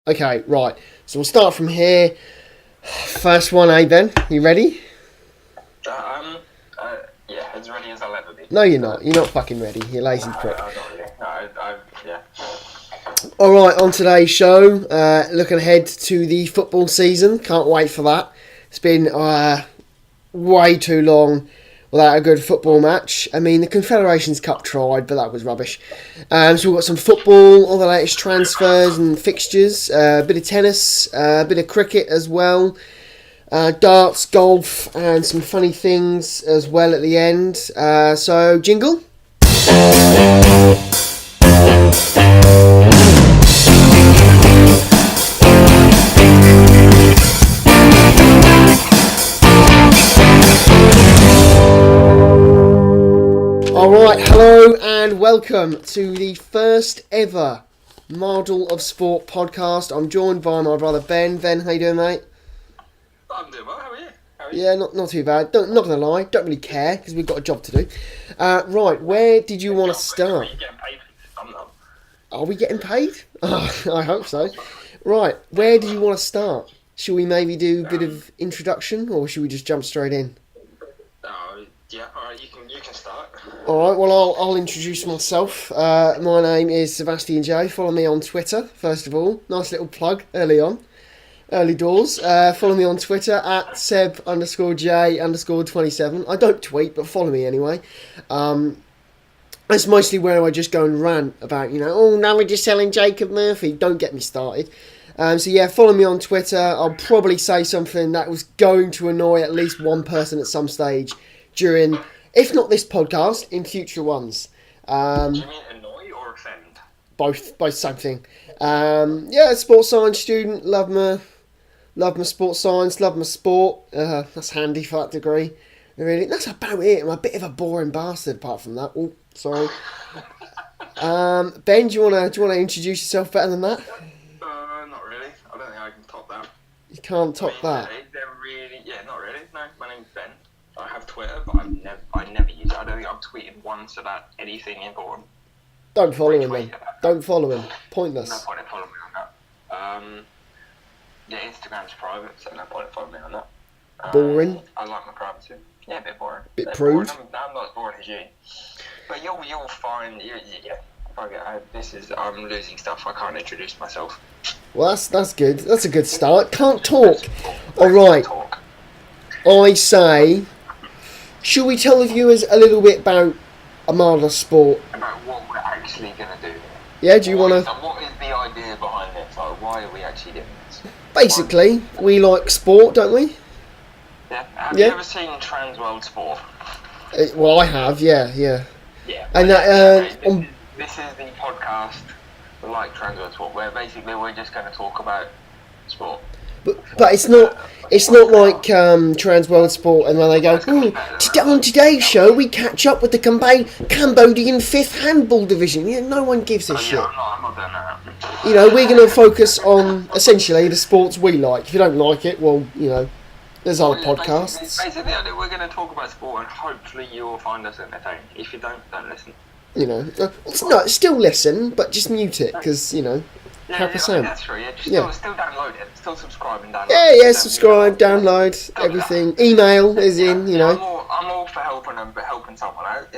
Okay, right. So we'll start from here. First one, Ben? You ready? Yeah, as ready as I'll ever be. No, you're not. You're not fucking ready. You lazy prick. I'm not really. Yeah. All right, on today's show, looking ahead to the football season. Can't wait for that. It's been way too long without a good football match. I mean, the Confederations Cup tried, but that was rubbish. So we've got some football, all the latest transfers and fixtures, a bit of tennis, a bit of cricket as well. Darts, golf, and some funny things as well at the end. So, jingle. Alright, hello and welcome to the first ever Mardle of Sport podcast. I'm joined by my brother Ben. Ben, how you doing, mate? I'm doing well. How are you? Yeah, not too bad. Not going to lie, don't really care because we've got a job to do. Right, where did you want to start? Are you getting paid? I'm not. Are we getting paid? Oh, I hope so. Right, where do you want to start? Shall we maybe do a bit of introduction or should we just jump straight in? Yeah, alright, you can start. Alright, well I'll introduce myself. My name is Sebastian J. Follow me on Twitter, first of all. Nice little plug early doors. Follow me on Twitter at Seb_J_27. I don't tweet, but follow me anyway. That's mostly where I just go and rant about, now we're just selling Jacob Murphy. Don't get me started. So yeah, follow me on Twitter. I'll probably say something that was going to annoy at least one person at some stage during, if not this podcast, in future ones. Do you mean annoy or offend? Both same thing. Yeah, sports science student. Love my sports science. Love my sport. That's handy for that degree. Really, that's about it. I'm a bit of a boring bastard. Apart from that, oh sorry. Ben, do you wanna introduce yourself better than that? Not really. I don't think I can top that. You can't top that. Not really. No, my name's Ben. I have Twitter, but I never use it. I don't think I've tweeted once about anything important. Don't follow him, then. Don't follow him. Pointless. No point in following me on that. Yeah, Instagram's private, so no point in following me on that. Boring. I like my privacy. Yeah, a bit boring. Bit prude. I'm not as boring as you. But you'll find, I'm losing stuff. I can't introduce myself. Well, that's good. That's a good start. Can't talk. All right. I say, shall we tell the viewers a little bit about Mardle Sport? About what we're actually going to do. Yeah, do you want to... What is the idea behind this? Like, why are we actually doing this? Basically, we like sport, don't we? Yeah. Have you ever seen Trans World Sport? Well, I have, yeah. Yeah. And this is the podcast like Trans World Sport, where basically we're just going to talk about sport. But it's not like Trans World Sport and when they go, on today's show we catch up with the Cambodian 5th Handball Division. No one gives a shit. I'm not doing that. We're going to focus on essentially the sports we like. If you don't like it, well, there's other podcasts. Basically, we're going to talk about sport and hopefully you'll find us entertaining. If you don't listen. Still listen, but just mute it because help us out. That's true. Yeah, still download it. Still subscribe and download. Yeah. Subscribe, download, everything. Email is in. I'm all for helping someone out.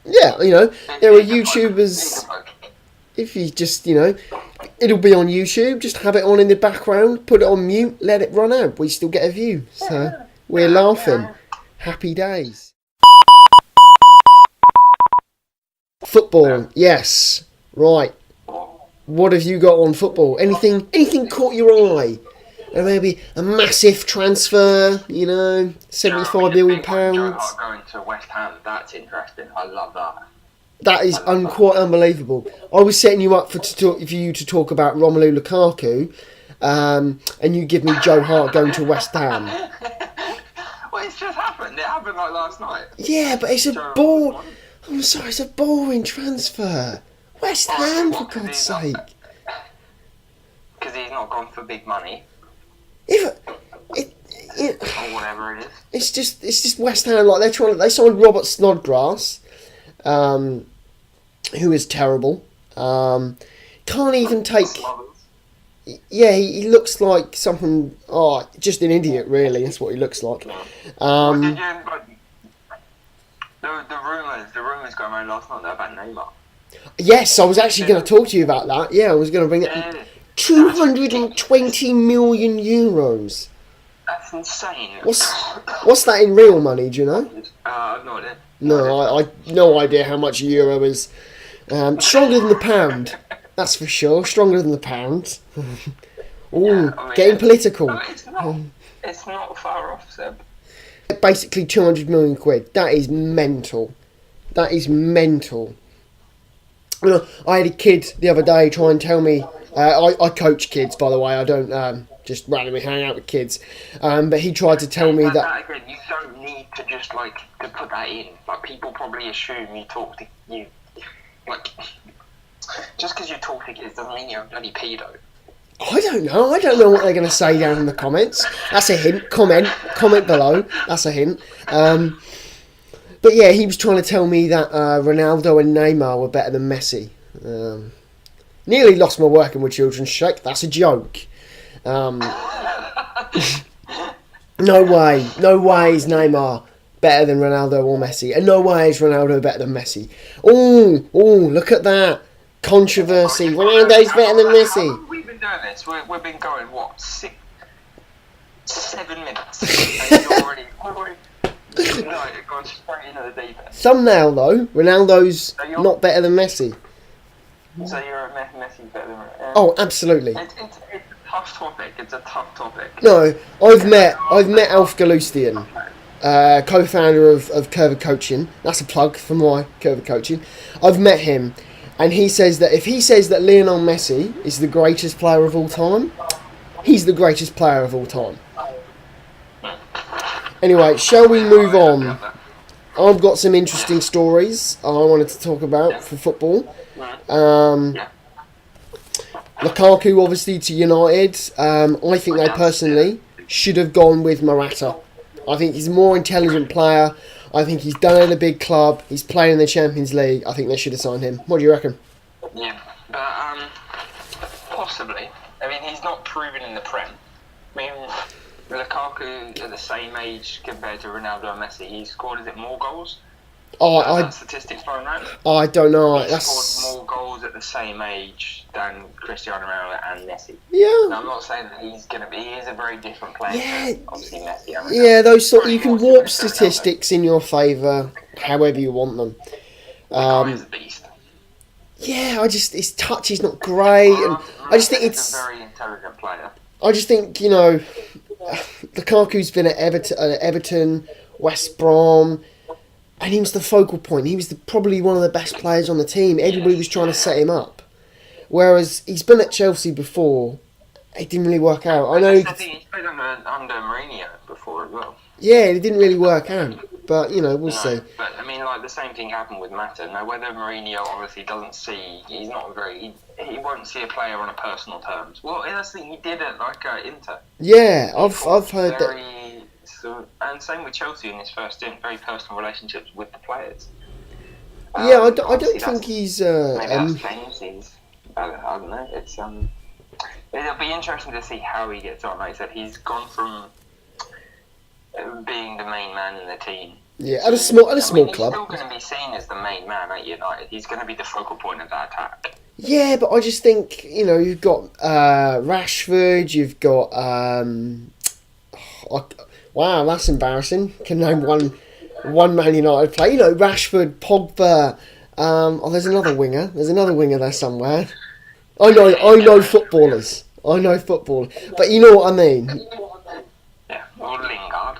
Yeah, there are YouTubers. If you just it'll be on YouTube. Just have it on in the background. Put it on mute. Let it run out. We still get a view. So we're laughing. Happy days. Football, yes. Right. What have you got on football? Anything caught your eye? Maybe a massive transfer, £75 million. Going to West Ham, that's interesting. I love that. That is quite unbelievable. I was setting you up for you to talk about Romelu Lukaku, and you give me Joe Hart going to West Ham. Well, it's just happened. It happened like last night. Yeah, but it's a boring transfer. West Ham, for God's sake. Because he's not gone for big money. Or whatever it is. It's just West Ham. Like they signed Robert Snodgrass, who is terrible. Can't even take. Yeah, he looks like something. Oh, just an idiot, really. That's what he looks like. Well, did you like the rumors going around last night about Neymar? Yes, I was actually going to talk to you about that. Yeah, I was going to bring it. Yeah, 220 million euros. that's insane. What's that in real money? Do you know? I've no idea. No, I no idea how much a euro is. Stronger than the pound, that's for sure. Stronger than the pound. Ooh, getting political. No, it's not far off, Seb. Basically 200 million quid. That is mental. That is mental. You know, I had a kid the other day try and tell me. I coach kids, by the way. I don't just randomly hang out with kids. But he tried to tell me that. Again, you don't need to just like to put that in. Like people probably assume you talk to you. Like just because you talk to kids doesn't mean you're a bloody pedo. I don't know. I don't know what they're going to say down in the comments. That's a hint. Comment below. That's a hint. But yeah, he was trying to tell me that Ronaldo and Neymar were better than Messi. Nearly lost my working with children. Shake. That's a joke. No way. No way is Neymar better than Ronaldo or Messi. And no way is Ronaldo better than Messi. Oh, look at that. Controversy. Ronaldo's better than Messi. How long have we been doing this? We've been going, what, 7 minutes? And you're already no, it gone straight into the deep end. Thumbnail though, Ronaldo's not better than Messi. So you're a Messi better than Ronaldo? Oh, absolutely. It's a tough topic. It's a tough topic. No, I've met Alf Galustian, co-founder of Curva Coaching. That's a plug for my Curva Coaching. I've met him, and he says that if he says that Lionel Messi is the greatest player of all time, he's the greatest player of all time. Anyway, shall we move on? I've got some interesting stories I wanted to talk about for football. Lukaku, obviously, to United. I think they personally should have gone with Morata. I think he's a more intelligent player. I think he's done it at a big club. He's playing in the Champions League. I think they should have signed him. What do you reckon? Yeah, but possibly. I mean, he's not proven in the Prem. I mean, Lukaku at the same age compared to Ronaldo and Messi, he scored, is it more goals? Statistics thrown around? I don't know. He scored more goals at the same age than Cristiano Ronaldo and Messi. Yeah. Now, I'm not saying that he is a very different player to obviously Messi and Ronaldo. Yeah, those sort you can warp statistics in your favour however you want them. He's a beast. Yeah, his touch is not great, and I just think he's a very intelligent player. I just think, Lukaku's been at Everton, West Brom, and he was the focal point. He was probably one of the best players on the team. Everybody was trying to set him up. Whereas he's been at Chelsea before, it didn't really work out. I know he's played under Mourinho before as well. Yeah, it didn't really work out. But, we'll see. But, I mean, the same thing happened with Mata. Now, whether Mourinho obviously doesn't see, he won't see a player on a personal terms. Well, that's the thing he did at, Inter. Yeah, I've heard that. And same with Chelsea in his first stint, very personal relationships with the players. Yeah, I don't think he's... maybe that's changed. I don't know. It'll be interesting to see how he gets on. Like I said, he's gone from being the main man in the team. Yeah, at a small club. He's still going to be seen as the main man at United. He's going to be the focal point of that attack. Yeah, but I just think, you've got Rashford, you've got... wow, that's embarrassing. Can name one Man United player. Rashford, Pogba. There's another winger. There's another winger there somewhere. I know footballers. But you know what I mean. Yeah, or Lingard.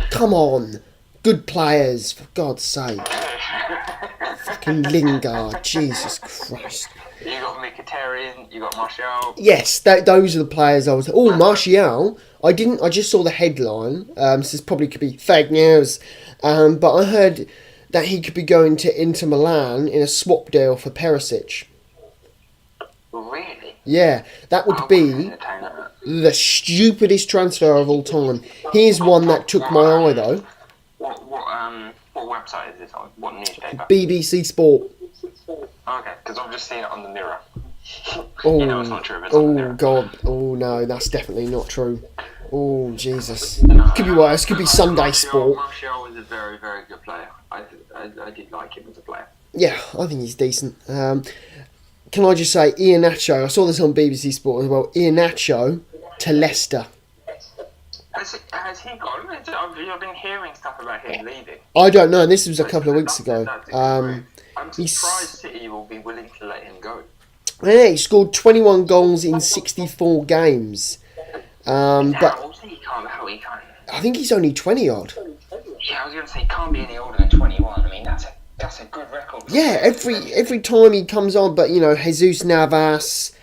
Come on. Good players, for God's sake. Fucking Lingard, Jesus Christ. You got Mkhitaryan, you got Martial. Yes, those are the players I was... Oh, Martial. I just saw the headline. This probably could be fake news. But I heard that he could be going to Inter Milan in a swap deal for Perisic. Really? Yeah, that would be the stupidest transfer of all time. Here's one that took my eye, though. What website is this on? What newspaper? BBC Sport. Okay, because I'm just seeing it on the Mirror. You know it's not true. It's on there. God. Oh, no, that's definitely not true. Oh, Jesus. No, Could be worse. Could be Sunday sport. Martial was a very, very good player. I did like him as a player. Yeah, I think he's decent. Can I just say, Iheanacho, I saw this on BBC Sport as well, Iheanacho to Leicester. Has he gone? I've been hearing stuff about him leaving. I don't know, this was a couple of weeks ago. I'm surprised City will be willing to let him go. Yeah, he scored 21 goals in 64 games. But How he can't. I think he's only 20 odd. Yeah, I was going to say, he can't be any older than 21. I mean, that's a good record. Yeah, every time he comes on, but Jesus Navas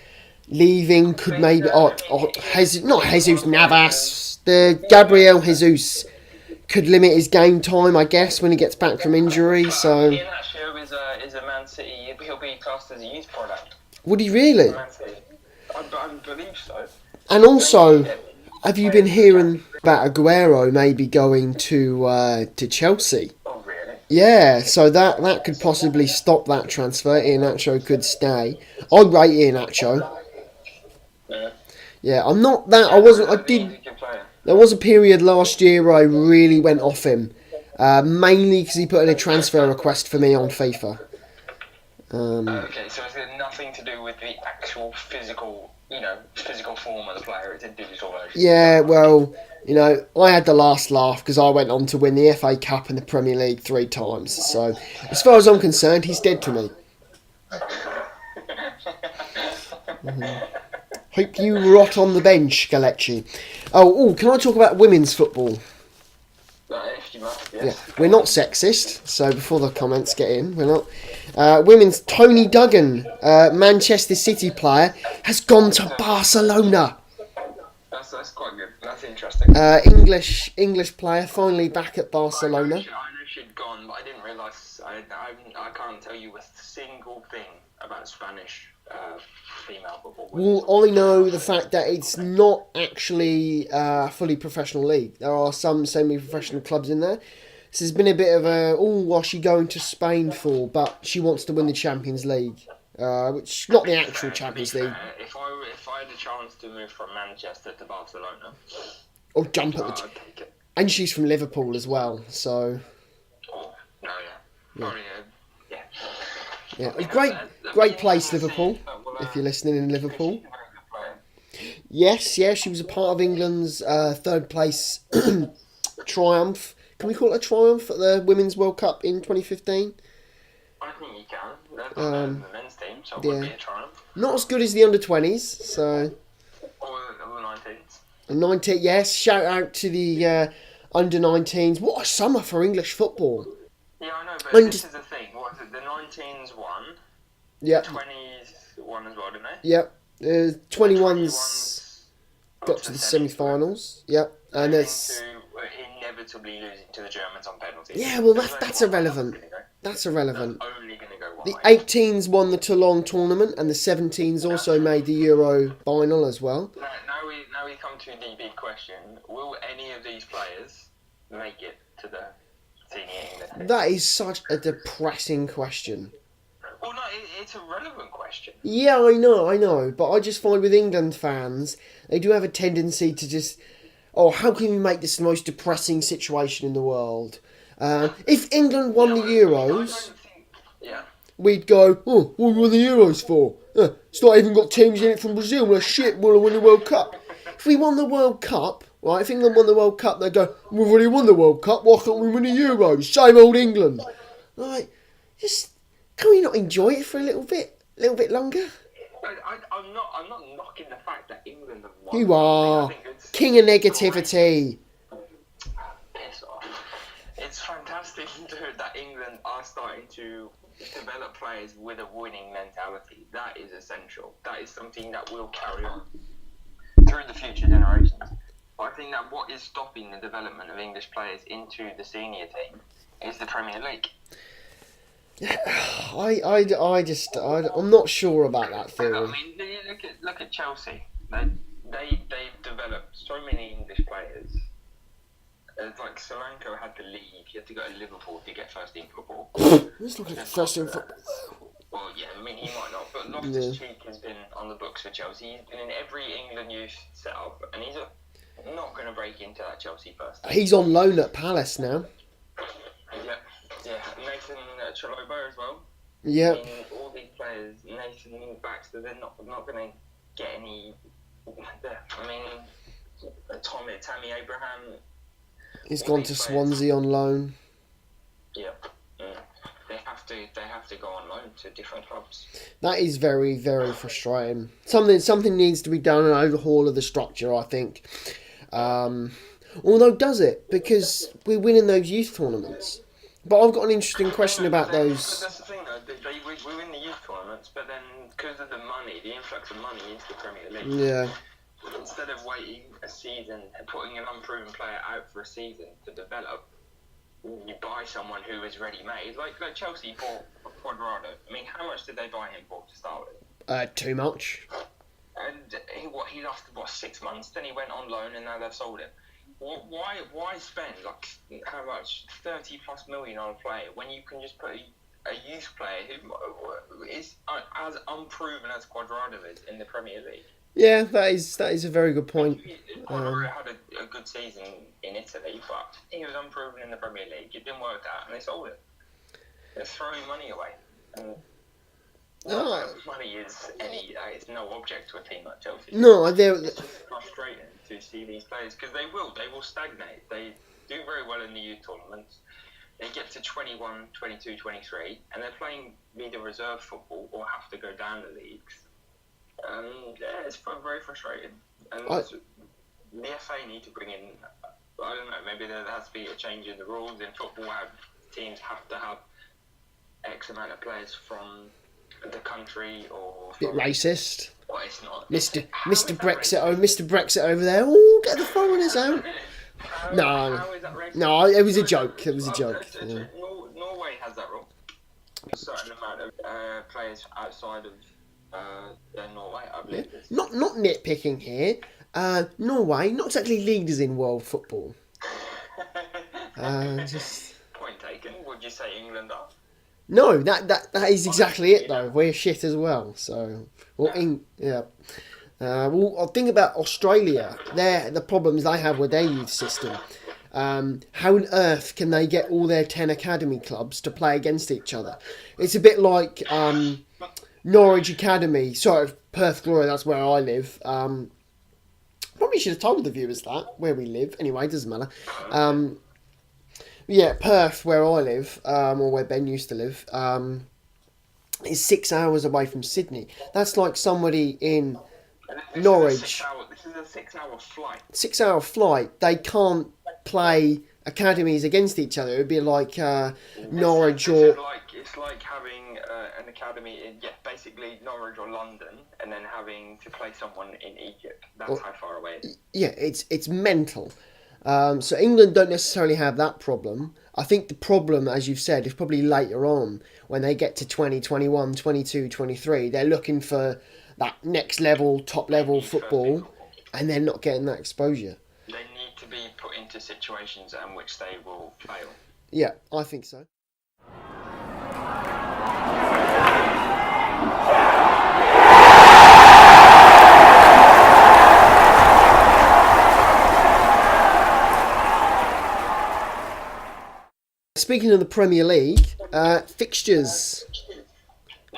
leaving could maybe not Jesus Navas, the Gabriel Jesus could limit his game time, I guess, when he gets back from injury. So Iheanacho is a Man City. He'll be classed as a youth product. Would he really? I believe so. And also, have you been hearing about Aguero maybe going to Chelsea? Oh, really? Yeah, so that could possibly stop that transfer. Iheanacho could stay. I rate Iheanacho. Yeah, I'm not that. I did. There was a period last year where I really went off him, mainly because he put in a transfer request for me on FIFA. Okay, so it's got nothing to do with the actual physical form of the player. It's a digital version. Yeah, well, I had the last laugh because I went on to win the FA Cup and the Premier League 3 times. So, as far as I'm concerned, he's dead to me. Hope you rot on the bench, Galetti. Oh, can I talk about women's football? If you must, yes. Yeah, we're not sexist, so before the comments get in, we're not. Women's Tony Duggan, Manchester City player, has gone to Barcelona. That's quite good. That's interesting. English player finally back at Barcelona. I know she'd gone, but I didn't realise. I can't tell you a single thing about Spanish female football. Well, I know the fact that it's not actually a fully professional league. There are some semi-professional clubs in there. So there's been a bit of what's she going to Spain for? But she wants to win the Champions League, which not the actual Champions League. If I had a chance to move from Manchester to Barcelona, or jump at the. I'd take it. And she's from Liverpool as well, so. Oh no, yeah. Probably, yeah. Yeah, great place, Liverpool. If you're listening in Liverpool. Yes, she was a part of England's third place triumph. Can we call it a triumph at the Women's World Cup in 2015? I think you can. They're the men's team, so it would be a triumph. Not as good as the under-20s, so. Or the 19s. 19, yes. Shout out to the under-19s. What a summer for English football. Yeah, I know, but this is the thing. What is it? The 19s won. Yep. The 20s won as well, didn't they? Yep. 21s got to the semi-finals. Yep. And there's inevitably losing to the Germans on penalties. Yeah, well, that's irrelevant. That's irrelevant. That's only going to go one The way. 18s won the Toulon tournament, and the 17s also made the Euro final as well. Now we come to the big question: will any of these players make it to the senior England? That is such a depressing question. Well, no, it's a relevant question. Yeah, I know, but I just find with England fans, they do have a tendency to just, how can we make this the most depressing situation in the world? If England won the Euros, we'd go, what won the Euros for? It's not even got teams in it from Brazil, we're shit, we'll win the World Cup. If we won the World Cup, right, if England won the World Cup, they'd go, we've already won the World Cup, why can't we win the Euros? Same old England. Like, can we not enjoy it for a little bit longer? I'm not knocking the fact that England have won. You are king of negativity. Piss off. It's fantastic that England are starting to develop players with a winning mentality. That is essential. That is something that will carry on through the future generations. But I think that what is stopping the development of English players into the senior team is the Premier League. I'm not sure about that theory. I mean, look at Chelsea. They've developed so many English players. It's like Solanke had to leave. He had to go to Liverpool to get first team football. Let's look at first team football. Well, Yeah, I mean, he might not, but Yeah. Loftus-Cheek has been on the books for Chelsea. He's been in every England youth setup, and he's not going to break into that Chelsea first team. He's on loan at Palace now. Yeah. Nathan Chalobo as well. Yeah. I mean, all these players, Nathan Baxter, they're not going to get any. I mean, Tammy Abraham. He's gone to Swansea on loan. Yeah. They have to go on loan to different clubs. That is very, very frustrating. Something needs to be done, an overhaul of the structure, I think. Although, does it? Because we're winning those youth tournaments. But I've got an interesting question about those. But that's the thing, though. We win the youth tournaments, but then because of the money, the influx of money into the Premier League. Yeah. Instead of waiting a season and putting an unproven player out for a season to develop, you buy someone who is ready-made. Like Chelsea bought Quadrado. I mean, how much did they buy him for to start with? Too much. And he lasted 6 months. Then he went on loan, and now they've sold him. Why spend how much 30+ million on a player when you can just put a youth player who is as unproven as Quadrado is in the Premier League? Yeah, that is a very good point. Quadrado had a good season in Italy, but he was unproven in the Premier League. It didn't work out, and they sold it. They're throwing money away. And money is it's no object to a team like Chelsea. No, it's just frustrating to see these players because they will stagnate. They do very well in the youth tournaments. They get to 21, 22, 23, and they're playing either reserve football or have to go down the leagues. It's very frustrating. And the FA need to bring in, I don't know, maybe there has to be a change in the rules in football how teams have to have X amount of players from the country or bit racist. Well, it's not. Mr. Brexit over there. Oh, get the foreigners out. How is that racist? No, it was a joke. It was a joke. Yeah. Norway has that rule. A certain amount of players outside of Norway, I believe. Yeah. Not nitpicking here. Norway, not exactly leaders in world football. Just point taken. Would you say England are? No, that is exactly it though. We're shit as well. So, yeah. I'll think about Australia. The problems they have with their youth system. How on earth can they get all their 10 academy clubs to play against each other? It's a bit like Norwich Academy, sort of Perth Glory. That's where I live. Probably should have told the viewers that where we live. Anyway, it doesn't matter. Yeah, Perth, where I live, or where Ben used to live, is 6 hours away from Sydney. That's like somebody in Norwich. This is a 6-hour flight. 6-hour flight. They can't play academies against each other. It would be like Norwich or... It's like having an academy in, basically Norwich or London, and then having to play someone in Egypt. That's how far away it is. Yeah, it's mental. So England don't necessarily have that problem. I think the problem, as you've said, is probably later on when they get to 20, 21, 22, 23. They're looking for that next level, top level football, and they're not getting that exposure. They need to be put into situations in which they will fail. Yeah, I think so. Speaking of the Premier League, fixtures.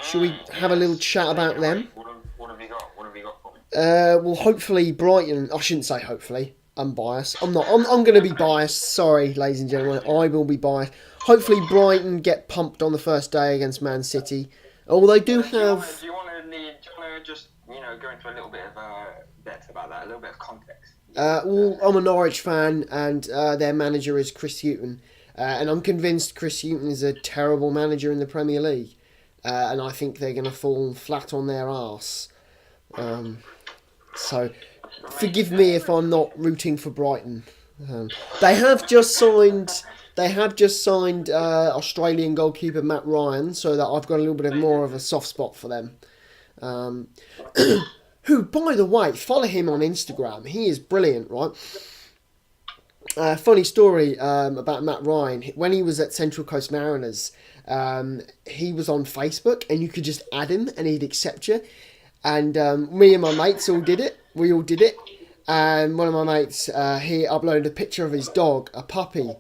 Should we have a little chat about them? What have you got? What have you got for me? Well, hopefully Brighton. I shouldn't say hopefully. I'm biased. I'm not. I'm going to be biased. Sorry, ladies and gentlemen. I will be biased. Hopefully Brighton get pumped on the first day against Man City. Although they do have... Do you want to just, go into a little bit of depth about that, a little bit of context? Well, I'm a Norwich fan, and their manager is Chris Hughton. And I'm convinced Chris Hughton is a terrible manager in the Premier League. And I think they're going to fall flat on their arse. So, forgive me if I'm not rooting for Brighton. They have just signed Australian goalkeeper Matt Ryan, so that I've got a little bit more of a soft spot for them. Who, by the way, follow him on Instagram. He is brilliant, right? Funny story about Matt Ryan. When he was at Central Coast Mariners, he was on Facebook, and you could just add him, and he'd accept you. And me and my mates all did it. We all did it. And one of my mates, he uploaded a picture of his dog, a puppy.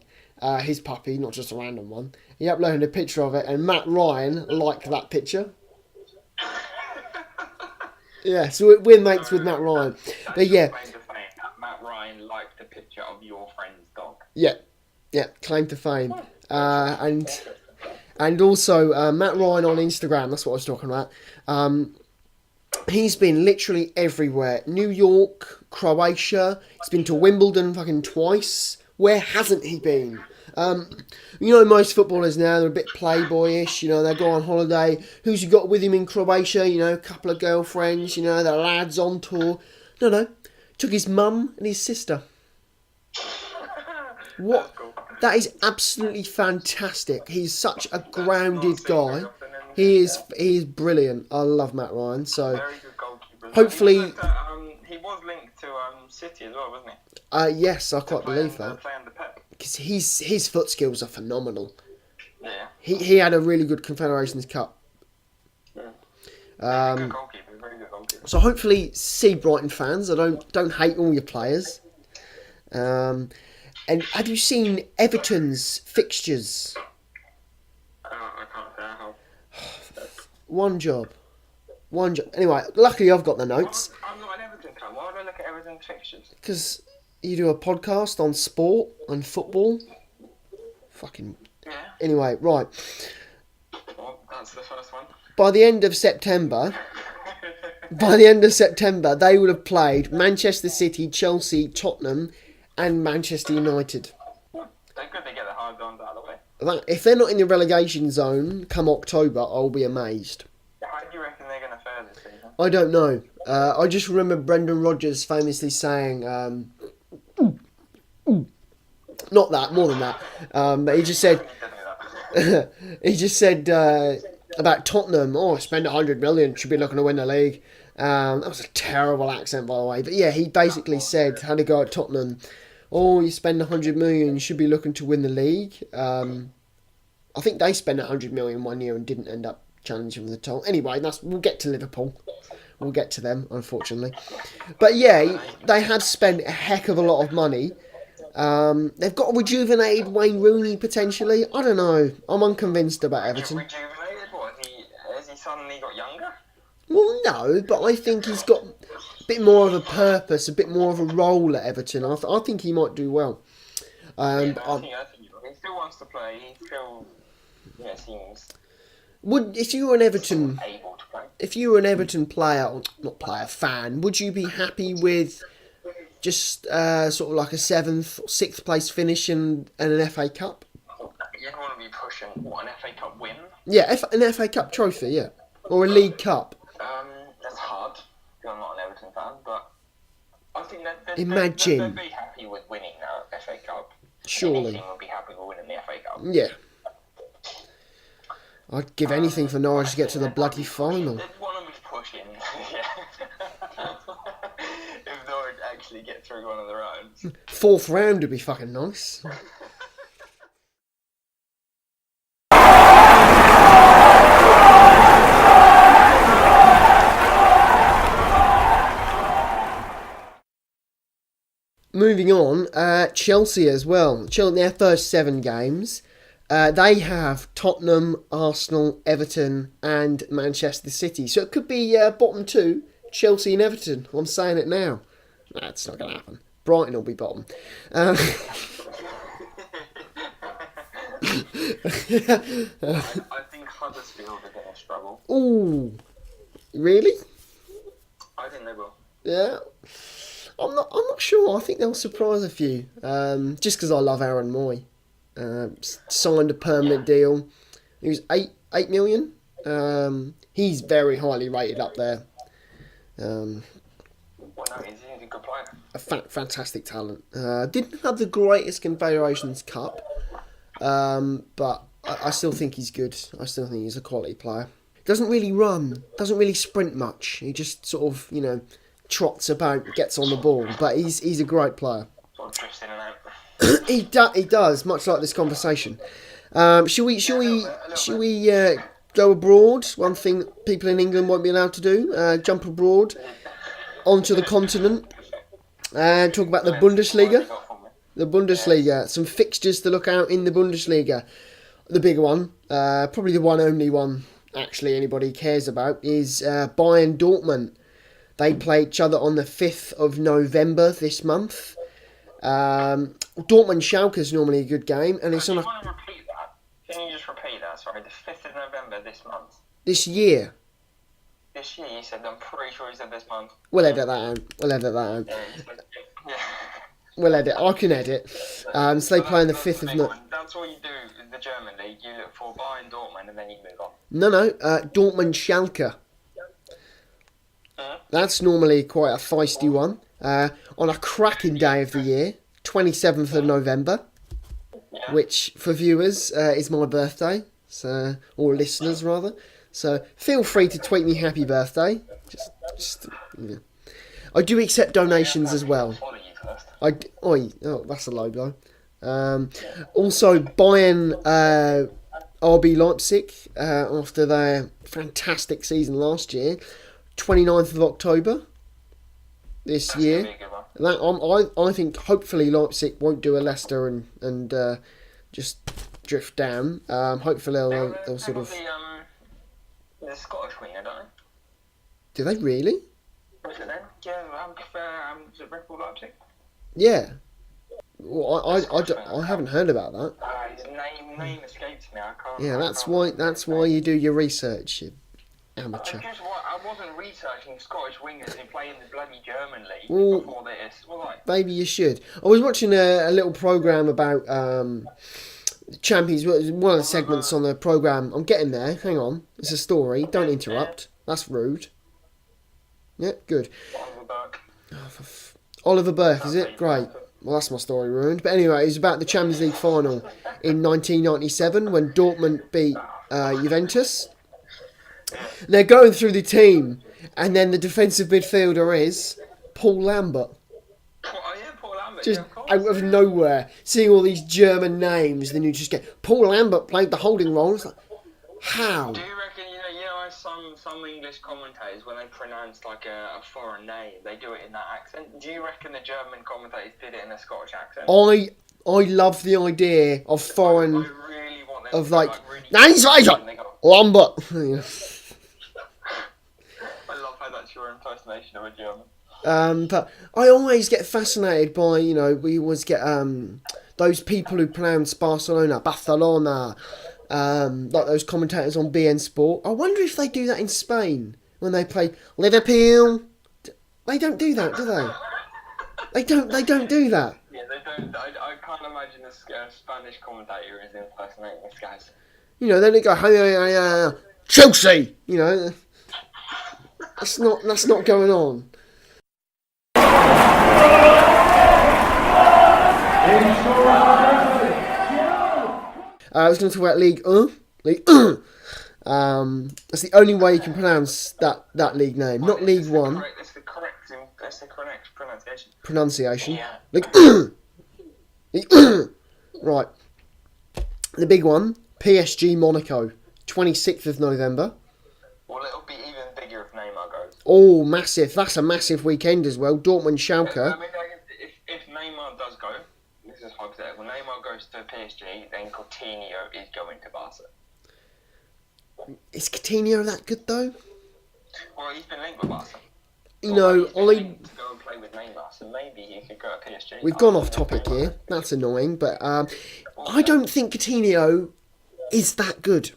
His puppy, not just a random one. He uploaded a picture of it, and Matt Ryan liked that picture. Yeah, so we're mates with Matt Ryan. But yeah. Matt Ryan liked the picture of your friend's dog. Yeah, claim to fame. And also Matt Ryan on Instagram, that's what I was talking about. He's been literally everywhere. New York, Croatia. He's been to Wimbledon fucking twice. Where hasn't he been? Most footballers now, they're a bit playboyish. They go on holiday. Who's you got with him in Croatia? A couple of girlfriends. The lads on tour. No. Took his mum and his sister. What? Cool. That is absolutely fantastic. He's such a grounded guy. He is brilliant. I love Matt Ryan. So very good goalkeeper. Hopefully, he was linked to City as well, wasn't he? Yes, I quite believe that. Because his foot skills are phenomenal. Yeah. He had a really good Confederations Cup. Yeah. Very good goalkeeper. So hopefully, see Brighton fans. I don't hate all your players. And have you seen Everton's fixtures? I can't say I have. One job. Anyway, luckily I've got the notes. I'm not an Everton fan. Why would I look at Everton's fixtures? Because you do a podcast on sport and football. Fucking. Yeah. Anyway, right. Well, that's the first one. By the end of September, they would have played Manchester City, Chelsea, Tottenham, and Manchester United. They're good to get the hard ones out of the way. If they're not in the relegation zone come October, I'll be amazed. How do you reckon they're going to fare this season? I don't know. I just remember Brendan Rodgers famously saying, not that, more than that. But he just said, about Tottenham, spend 100 million, should be looking to win the league. That was a terrible accent, by the way. But yeah, he basically said, had a go at Tottenham, you spend 100 million, you should be looking to win the league. I think they spent 100 million one year and didn't end up challenging for the title. Anyway, we'll get to Liverpool. We'll get to them, unfortunately. But yeah, they have spent a heck of a lot of money. They've got a rejuvenated Wayne Rooney, potentially. I don't know. I'm unconvinced about Everton. Rejuvenated? What? Has he suddenly got younger? Well, no, but I think he's got a bit more of a purpose, a bit more of a role at Everton. I think he might do well. I think he still wants to play. He still seems... If you were an Everton... able to play. If you were an Everton fan, would you be happy with just sort of like a 7th or 6th place finish and an FA Cup? You don't want to be pushing, an FA Cup win? Yeah, an FA Cup trophy, yeah. Or a League Cup. That's hard, because I'm not an Everton fan, but I think they'd be happy with winning the FA Cup. Surely. Any team would be happy with winning the FA Cup. Yeah. I'd give anything for Norwich to get to the bloody final. They'd want to be pushing, if Norwich actually get through one of the rounds. 4th round would be fucking nice. Moving on, Chelsea as well. Chelsea, their first 7 games, they have Tottenham, Arsenal, Everton and Manchester City. So it could be bottom 2, Chelsea and Everton. I'm saying it now. That's not going to happen. Brighton will be bottom. I think Huddersfield are going to struggle. Ooh, really? I think they will. Yeah. I'm not sure. I think they'll surprise a few. Just because I love Aaron Moy. Signed a permanent deal. He was 8 million. He's very highly rated up there. He's a good player. A fantastic talent. Didn't have the greatest Confederations Cup, but I still think he's good. I still think he's a quality player. Doesn't really run. Doesn't really sprint much. He just sort of, trots about, gets on the ball, but he's a great player. Sort of drifts in and out. He does, much like this conversation. Shall we go abroad? One thing people in England won't be allowed to do: jump abroad onto the continent and talk about the Bundesliga. The Bundesliga, some fixtures to look out in the Bundesliga. The big one, probably the only one actually anybody cares about, is Bayern Dortmund. They play each other on the 5th of November this month. Dortmund Schalke is normally a good game, and it's on a... Want to repeat that? Can you just repeat that? Sorry, the 5th of November this month. This year. This year, you said. I'm pretty sure you said this month. We'll edit that out. Yeah. We'll edit. I can edit. So they play on the 5th of November. That's all you do in the German league. You look for Bayern Dortmund and then you move on. No. Dortmund Schalke. That's normally quite a feisty one. On a cracking day of the year, 27th of November, which for viewers is my birthday, so, or listeners rather. So feel free to tweet me happy birthday. Yeah. I do accept donations as well. That's a low blow. Also, Bayern RB Leipzig after their fantastic season last year. 29th of October this year. I think hopefully Leipzig won't do a Leicester and just drift down. Hopefully they'll sort of... The Scottish winger, don't they? Do they really? Is it then? Yeah, Red Bull Leipzig. Yeah. Well, I haven't heard about that. His name escapes me. I can't. Yeah, that's why you do your research, you amateur. I wasn't researching Scottish wingers who play in the bloody German league before this. Maybe you should. I was watching a little program about Champions. One of the segments on the program. I'm getting there. Hang on. It's a story. Don't interrupt. That's rude. Yeah, good. Oliver Burke, is it? Great. Well, that's my story ruined. But anyway, it's about the Champions League final in 1997 when Dortmund beat Juventus. They're going through the team, and then the defensive midfielder is Paul Lambert. Oh, yeah, Paul Lambert. Just out of nowhere, seeing all these German names, then you just get Paul Lambert played the holding role. It's like, how? Do you reckon some English commentators, when they pronounce like a foreign name, they do it in that accent? Do you reckon the German commentators did it in a Scottish accent? I love the idea of foreign, I really want them of like Lambert. I love how that's your impersonation of a German. But I always get fascinated by, we always get those people who pronounce Barcelona, like those commentators on BN Sport. I wonder if they do that in Spain when they play Liverpool. They don't do that, do they? They don't do that. Yeah, they don't. I can't imagine a Spanish commentator is impersonating this guy. Then they go, hey, Chelsea. That's not going on. I was going to talk about League 1. That's the only way you can pronounce that league name, not League 1. That's the correct pronunciation. Pronunciation. Yeah. Right. The big one, PSG Monaco, 26th of November. Well, it'll be even bigger if Neymar goes. Oh, massive. That's a massive weekend as well. Dortmund Schalke. If Neymar does go, this is hypothetical, Neymar goes to PSG, then Coutinho is going to Barca. Is Coutinho that good though? Well, he's been linked with Barca. I to go and play with Neymar, so maybe he could go to PSG. We've gone off topic here. That's annoying, but I don't think Coutinho is that good.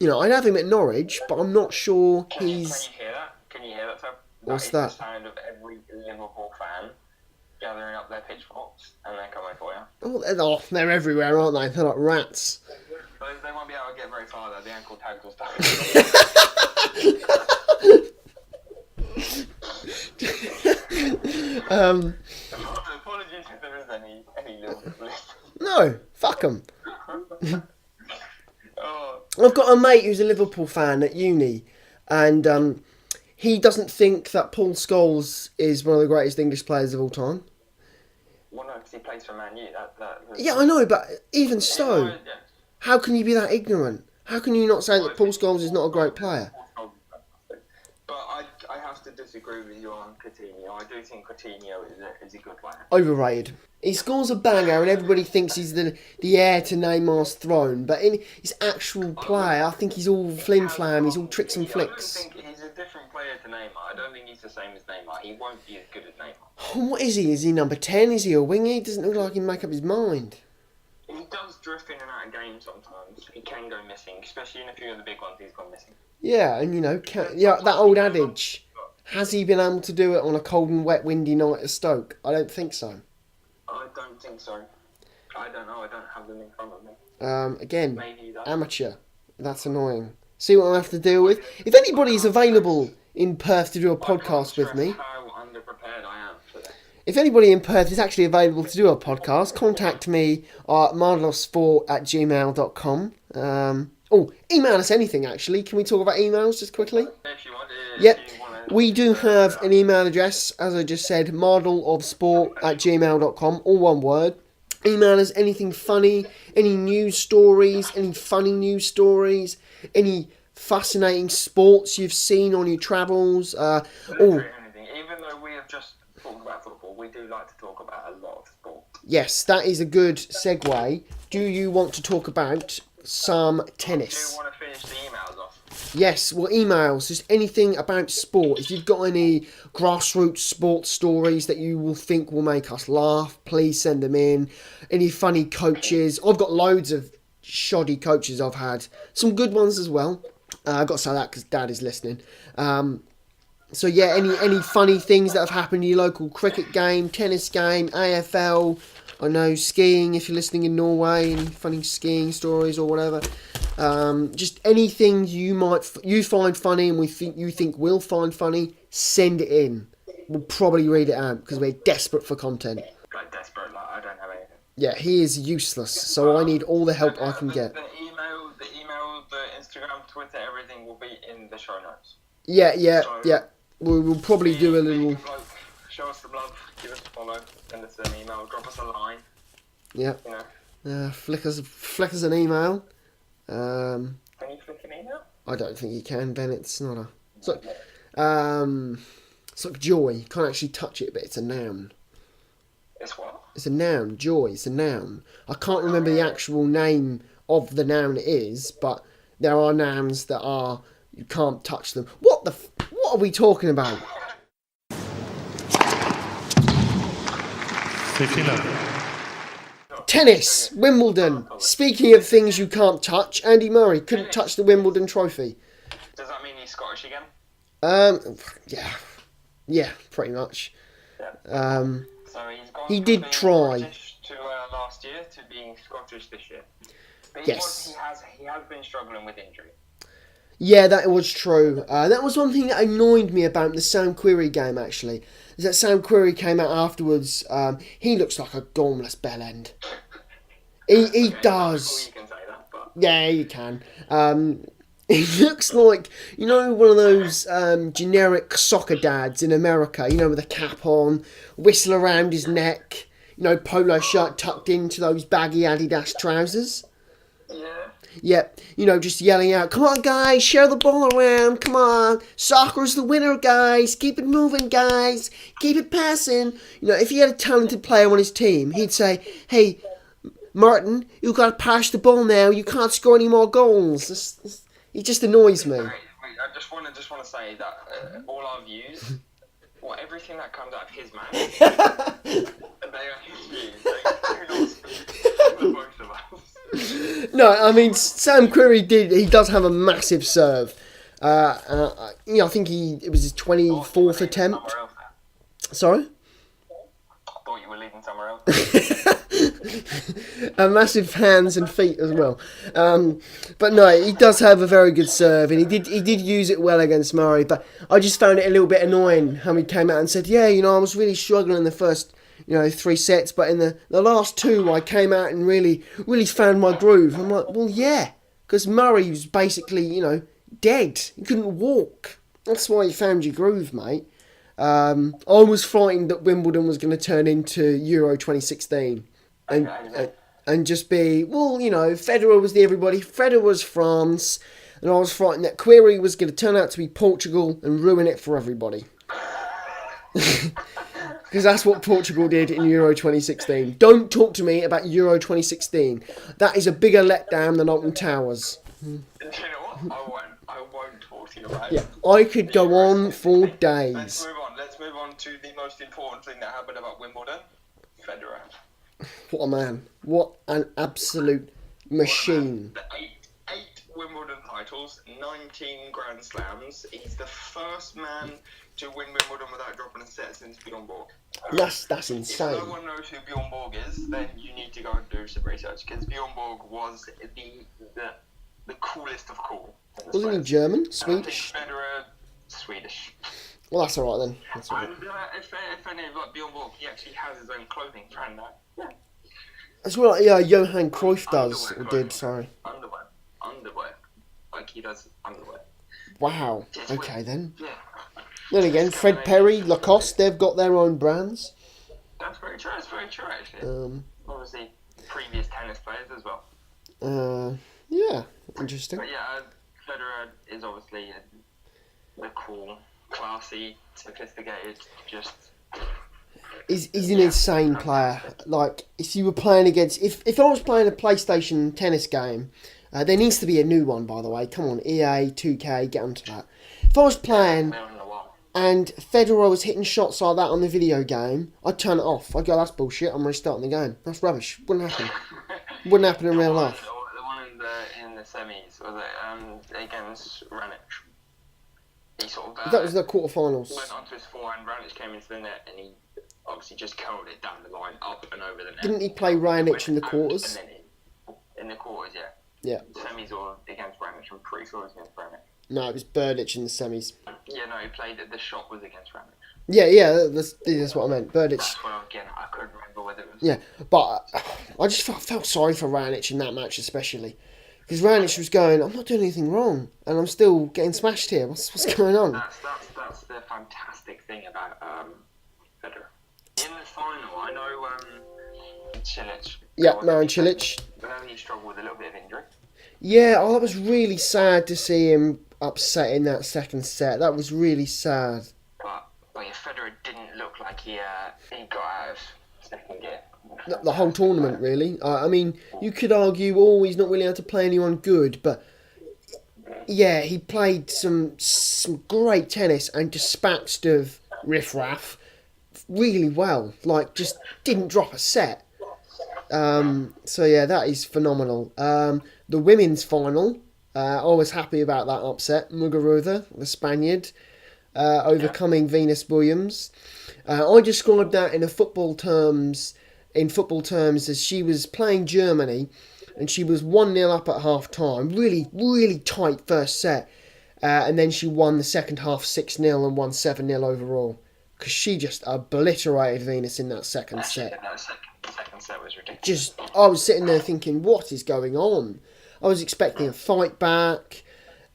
I'd have him at Norwich, but I'm not sure he's... Can you hear that? Can you hear that? What's that? Is the sound of every Liverpool fan gathering up their pitchforks and they're coming for you. Oh, they're everywhere, aren't they? They're like rats. They won't be able to get very far though. The ankle tags will start. Apologies if there is any little list. No, fuck them. Oh. I've got a mate who's a Liverpool fan at uni, and he doesn't think that Paul Scholes is one of the greatest English players of all time. Well, no, because he plays for Man U. Yeah, I know, but even so... How can you be that ignorant? How can you not say that Paul Scholes is not a great player? But I have to disagree with you on Coutinho. I do think Coutinho is a good player. Overrated. He scores a banger and everybody thinks he's the heir to Neymar's throne. But in his actual play, I think he's all flim-flam. He's all tricks and flicks. I don't think he's a different player to Neymar. I don't think he's the same as Neymar. He won't be as good as Neymar. What is he? Is he number 10? Is he a winger? He doesn't look like he can make up his mind. He does drift in and out of games sometimes. He can go missing, especially in a few of the big ones he's gone missing. Yeah, and that old adage. Has he been able to do it on a cold and wet, windy night at Stoke? I don't think so. I don't think so. I don't know. I don't have them in front of me. Again, amateur. That's annoying. See what I have to deal with? If anybody's available in Perth to do a podcast with me... how underprepared I am for that. If anybody in Perth is actually available to do a podcast, contact me at mardleofsport@gmail.com. Email us anything, actually. Can we talk about emails just quickly? If you want. Yep. We do have an email address, as I just said, mardleofsport@gmail.com, all one word. Email us anything funny, any news stories, any funny news stories, any fascinating sports you've seen on your travels. Anything. Even though we have just talked about football, we do like to talk about a lot of sport. Yes, that is a good segue. Do you want to talk about some tennis? Do you want to finish the emails off? Yes, well, emails, just anything about sport. If you've got any grassroots sports stories that you will think will make us laugh, please send them in. Any funny coaches. I've got loads of shoddy coaches I've had. Some good ones as well. I've got to say that because Dad is listening. So yeah, any funny things that have happened in your local cricket game, tennis game, AFL, I know skiing if you're listening in Norway, any funny skiing stories or whatever. Just anything you find funny and you think we'll find funny, send it in. We'll probably read it out because we're desperate for content. Like desperate, like I don't have anything. Yeah, he is useless, so I need all the help I can get. The email, the Instagram, Twitter, everything will be in the show notes. Yeah. We'll probably do a little... Show us some love, give us a follow, send us an email, drop us a line. Yeah. You know. Flick us an email. Can you flick an email? I don't think you can, Ben. It's not a... It's like joy. You can't actually touch it, but it's a noun. It's what? It's a noun. Joy. It's a noun. I can't remember the actual name of the noun it is, but there are nouns that are... You can't touch them. What are we talking about? 50 love. Tennis, Wimbledon. Speaking of things you can't touch, Andy Murray couldn't touch the Wimbledon trophy. Does that mean he's Scottish again? Yeah, pretty much. Yeah. So he did being try. British to last year to being Scottish this year. But Yes. He has been struggling with injury. Yeah, that was true. That was one thing that annoyed me about the Sam Querrey game, actually. Is that Sam Querrey came out afterwards. He looks like a gormless bellend. He does. You can say that, but... Yeah, you can. He looks like, one of those generic soccer dads in America, with a cap on, whistle around his neck, polo shirt tucked into those baggy Adidas trousers. Yeah. Yep, just yelling out, come on guys, share the ball around, come on, soccer's the winner guys, keep it moving guys, keep it passing. If he had a talented player on his team, he'd say, hey, Martin, you got to pass the ball now, you can't score any more goals. He just annoys me. Wait, I just want to say that all our views, everything that comes out of his mouth, they are his views, they do not speak for both of us. No, I mean, Sam Querrey does have a massive serve. I think it was his 24th attempt. Sorry? I thought you were leading somewhere else. Massive hands and feet as well. But no, he does have a very good serve, and he did use it well against Murray. But I just found it a little bit annoying how he came out and said, I was really struggling in the first 3 sets, but in the last 2 I came out and really found my groove. I'm like, well, yeah, because Murray was basically, dead. He couldn't walk. That's why you found your groove, mate. I was frightened that Wimbledon was going to turn into Euro 2016. And and just be, well, Federer was the everybody. Federer was France, and I was frightened that Query was going to turn out to be Portugal and ruin it for everybody. Because that's what Portugal did in Euro 2016. Don't talk to me about Euro 2016. That is a bigger letdown than Alton Towers. Do you know what? I won't talk to you about it. Yeah, I could go on for days. Let's move on to the most important thing that happened about Wimbledon. Federer. What a man. What an absolute machine. The eight Wimbledon titles, 19 Grand Slams. He's the first man to win Wimbledon without dropping a set since Bjorn Borg. That's insane. If no one knows who Bjorn Borg is, then you need to go and do some research, because Bjorn Borg was the coolest of cool. Wasn't he German? Swedish? Federer, Swedish. Well, that's alright then. That's all right. And if any of Bjorn Borg, he actually has his own clothing brand now. Yeah. That's what Johan Cruyff does, or did, sorry. Underwear. Like he does underwear. Wow. Okay then. Yeah. Then again, Fred Perry, Lacoste, they've got their own brands. That's very true. It's very true, actually. Obviously, previous tennis players as well. Yeah, interesting. But yeah, Federer is obviously the cool, classy, sophisticated, just... He's an insane player. Like, if you were playing against... If I was playing a PlayStation tennis game, there needs to be a new one, by the way. Come on, EA, 2K, get onto that. If I was playing and Federer was hitting shots like that on the video game, I'd turn it off. I'd go, that's bullshit, I'm restarting the game. That's rubbish. Wouldn't happen. Wouldn't happen in real life. The one in the semis, was it against Ranić? He sort of... that was the quarterfinals. Went onto his forehand, Ranić came into the net, and he obviously just curled it down the line, up and over the net. Didn't he play Ranić in the quarters? In the quarters, yeah. Yeah. Semis or against Ranić, I'm pretty sure it was against Ranić. No, it was Berdych in the semis. Yeah, no, he played it. The shot was against Ranić. Yeah, that's what I meant. Berdych. That's what I couldn't remember whether it was... Yeah, but I just felt sorry for Ranić in that match especially. Because Ranić was going, I'm not doing anything wrong, and I'm still getting smashed here. What's going on? That's the fantastic thing about Federer. In the final, I know Cilic. Yeah, Marin Cilic. But only he struggled with a little bit of injury. Yeah, that was really sad to see him upset in that second set. That was really sad. But yeah, Federer didn't look like he got out of second gear. The whole tournament, really. I mean, you could argue, he's not really able to play anyone good, but yeah, he played some great tennis and dispatched of riffraff really well. Like, just didn't drop a set. So yeah, that is phenomenal. The women's final, I was happy about that upset. Muguruza, the Spaniard, overcoming Venus Williams. I described that in football terms as she was playing Germany and she was 1-0 up at half time. Really, really tight first set. And then she won the second half 6-0 and won 7-0 overall. Because she just obliterated Venus in that second set. The second set was ridiculous. I was sitting there thinking, what is going on? I was expecting a fight back.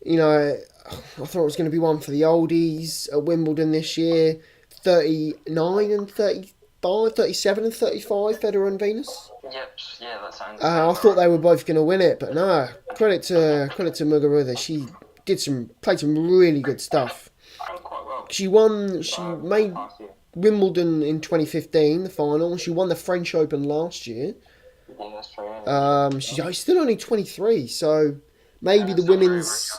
I thought it was going to be one for the oldies at Wimbledon this year. 39 and 35, 37 and 35, Federer and Venus. Yep, yeah, that sounds... I thought they were both going to win it, but no. Credit to Muguruza. She played some really good stuff. Quite well. She made Wimbledon in 2015, the final. She won the French Open last year. Yeah, that's true. She's still only 23, so maybe the women's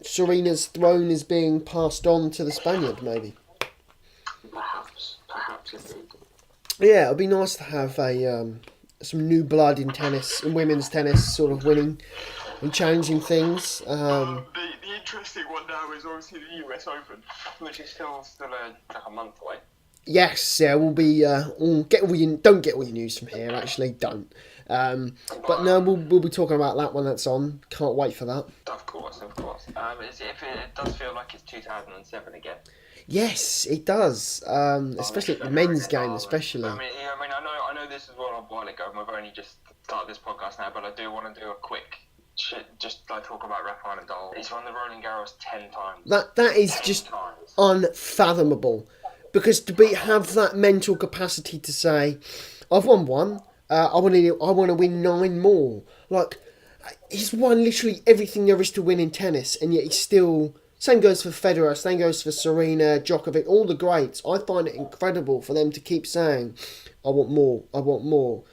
Serena's throne is being passed on to the Spaniard, maybe. Perhaps indeed. Yeah, it'd be nice to have some new blood in tennis, in women's tennis, sort of winning and challenging things. The interesting one now is obviously the US Open, which is still a month away. Yes, yeah, we'll be. Don't get all your news from here. Actually, don't. But no, we'll be talking about that one that's on. Can't wait for that. Of course. It does feel like it's 2007 again. Yes, it does. Especially at the men's game, especially. I mean, I know this is a while ago, and we've only just started this podcast now, but I do want to do a quick. Just like talk about Rafael Nadal. He's won the Roland Garros 10 times. That is just unfathomable. Because to have that mental capacity to say, I've won one, I want to win 9 more. Like, he's won literally everything there is to win in tennis, and yet he's still... Same goes for Federer, same goes for Serena, Djokovic, all the greats. I find it incredible for them to keep saying, I want more, I want more.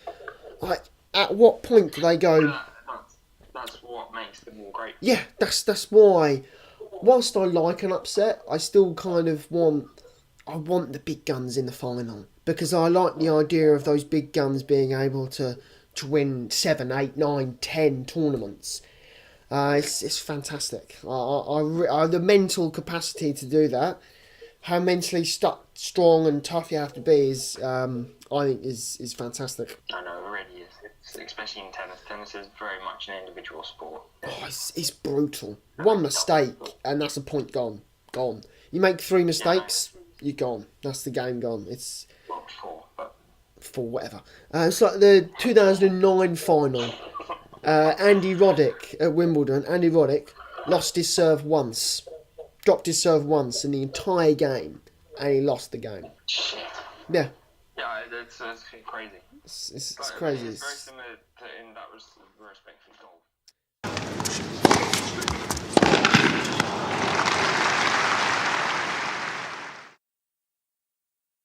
Like, at what point do they go... That's what makes them all great. Yeah, that's why. Whilst I like an upset, I still kind of want... I want the big guns in the final. Because I like the idea of those big guns being able to win 7, 8, 9, 10 tournaments. It's fantastic. I the mental capacity to do that, how mentally strong and tough you have to be is, I think, is fantastic. I know, it really is. Especially in tennis. Tennis is very much an individual sport. Oh, it's brutal. One mistake and that's a point gone. You make 3 mistakes, you're gone. That's the game gone. It's not 4, but 4, whatever. It's like the 2009 final. Andy Roddick at Wimbledon. Andy Roddick lost his serve once, dropped his serve once in the entire game, and he lost the game. Shit. Yeah. Yeah, it's crazy. It's crazy. It's very similar to in that respect for golf.